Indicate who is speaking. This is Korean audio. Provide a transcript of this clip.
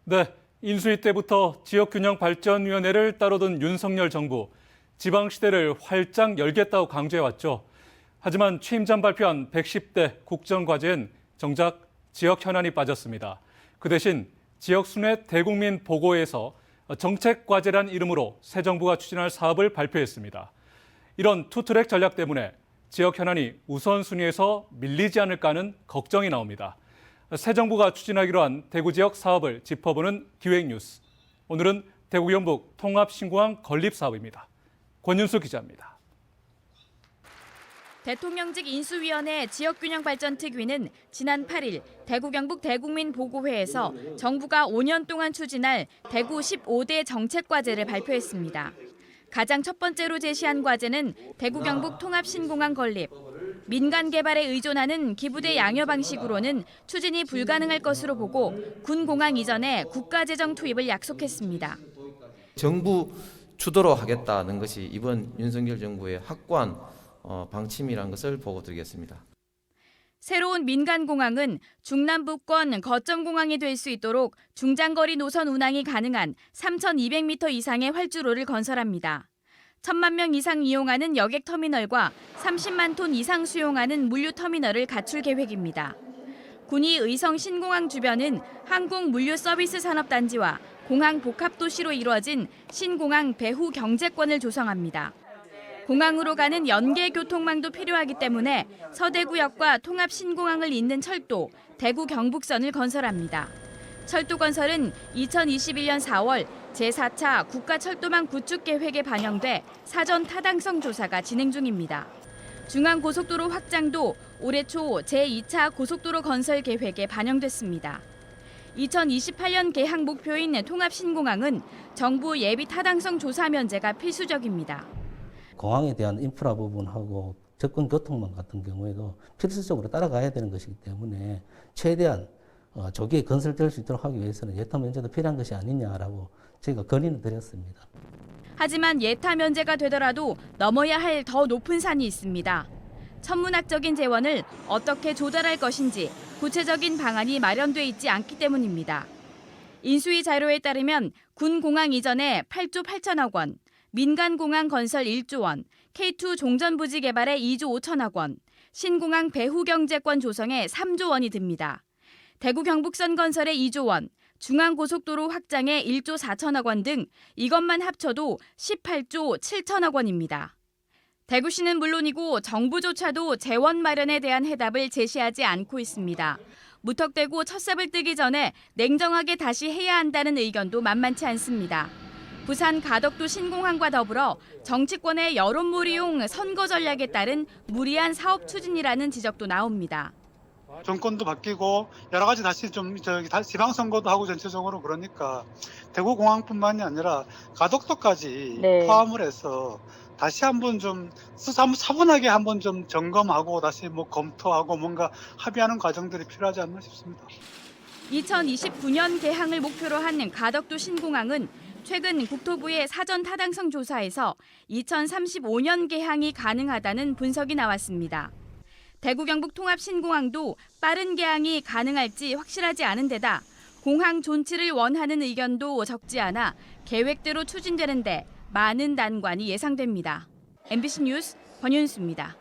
Speaker 1: 네, 인수위 때부터 지역균형발전위원회를 따로둔 윤석열 정부, 지방시대를 활짝 열겠다고 강조해왔죠. 하지만 취임 전 발표한 110대 국정과제엔 정작 지역 현안이 빠졌습니다. 그 대신 지역순회 대국민 보고에서 정책과제란 이름으로 새 정부가 추진할 사업을 발표했습니다. 이런 투트랙 전략 때문에 지역 현안이 우선순위에서 밀리지 않을까 하는 걱정이 나옵니다. 새 정부가 추진하기로 한 대구 지역 사업을 짚어보는 기획뉴스. 오늘은 대구 경북 통합신공항 건립 사업입니다. 권윤수 기자입니다.
Speaker 2: 대통령직 인수위원회 지역균형발전특위는 지난 8일 대구 경북 대국민 보고회에서 정부가 5년 동안 추진할 대구 15대 정책과제를 발표했습니다. 가장 첫 번째로 제시한 과제는 대구 경북 통합신공항 건립. 민간 개발에 의존하는 기부대 양여 방식으로는 추진이 불가능할 것으로 보고 군공항 이전에 국가재정 투입을 약속했습니다.
Speaker 3: 정부 주도로 하겠다는 것이 이번 윤석열 정부의 확고한 방침이라는 것을 보고드리겠습니다.
Speaker 2: 새로운 민간공항은 중남부권 거점공항이 될 수 있도록 중장거리 노선 운항이 가능한 3,200m 이상의 활주로를 건설합니다. 1,000만 명 이상 이용하는 여객터미널과 30만 톤 이상 수용하는 물류터미널을 갖출 계획입니다. 군이 의성 신공항 주변은 항공물류서비스산업단지와 공항 복합도시로 이루어진 신공항 배후 경제권을 조성합니다. 공항으로 가는 연계 교통망도 필요하기 때문에 서대구역과 통합신공항을 잇는 철도, 대구 경북선을 건설합니다. 철도 건설은 2021년 4월 제4차 국가철도망 구축 계획에 반영돼 사전 타당성 조사가 진행 중입니다. 중앙고속도로 확장도 올해 초 제2차 고속도로 건설 계획에 반영됐습니다. 2028년 개항 목표인 통합신공항은 정부 예비 타당성 조사 면제가 필수적입니다.
Speaker 4: 공항에 대한 인프라 부분하고 접근 교통망 같은 경우에도 필수적으로 따라가야 되는 것이기 때문에 최대한 조기에 건설될 수 있도록 하기 위해서는 예타 면제도 필요한 것이 아니냐라고 저희가 건의는 드렸습니다.
Speaker 2: 하지만 예타 면제가 되더라도 넘어야 할 더 높은 산이 있습니다. 천문학적인 재원을 어떻게 조달할 것인지 구체적인 방안이 마련돼 있지 않기 때문입니다. 인수위 자료에 따르면 군공항 이전에 8조 8천억 원, 민간공항 건설 1조 원, K2 종전부지 개발에 2조 5천억 원, 신공항 배후경제권 조성에 3조 원이 듭니다. 대구 경북선 건설에 2조 원, 중앙고속도로 확장에 1조 4천억 원 등 이것만 합쳐도 18조 7천억 원입니다. 대구시는 물론이고 정부조차도 재원 마련에 대한 해답을 제시하지 않고 있습니다. 무턱대고 첫삽을 뜨기 전에 냉정하게 다시 해야 한다는 의견도 만만치 않습니다. 부산 가덕도 신공항과 더불어 정치권의 여론몰이용 선거 전략에 따른 무리한 사업 추진이라는 지적도 나옵니다.
Speaker 5: 정권도 바뀌고 여러 가지 다시 지방선거도 하고 전체적으로 그러니까 대구공항뿐만이 아니라 가덕도까지 포함을 해서 다시 한번 좀 차분하게 한번 좀 점검하고 다시 검토하고 뭔가 합의하는 과정들이 필요하지 않나 싶습니다.
Speaker 2: 2029년 개항을 목표로 한 가덕도 신공항은 최근 국토부의 사전 타당성 조사에서 2035년 개항이 가능하다는 분석이 나왔습니다. 대구 경북 통합 신공항도 빠른 개항이 가능할지 확실하지 않은 데다 공항 존치를 원하는 의견도 적지 않아 계획대로 추진되는데 많은 난관이 예상됩니다. MBC 뉴스 권윤수입니다.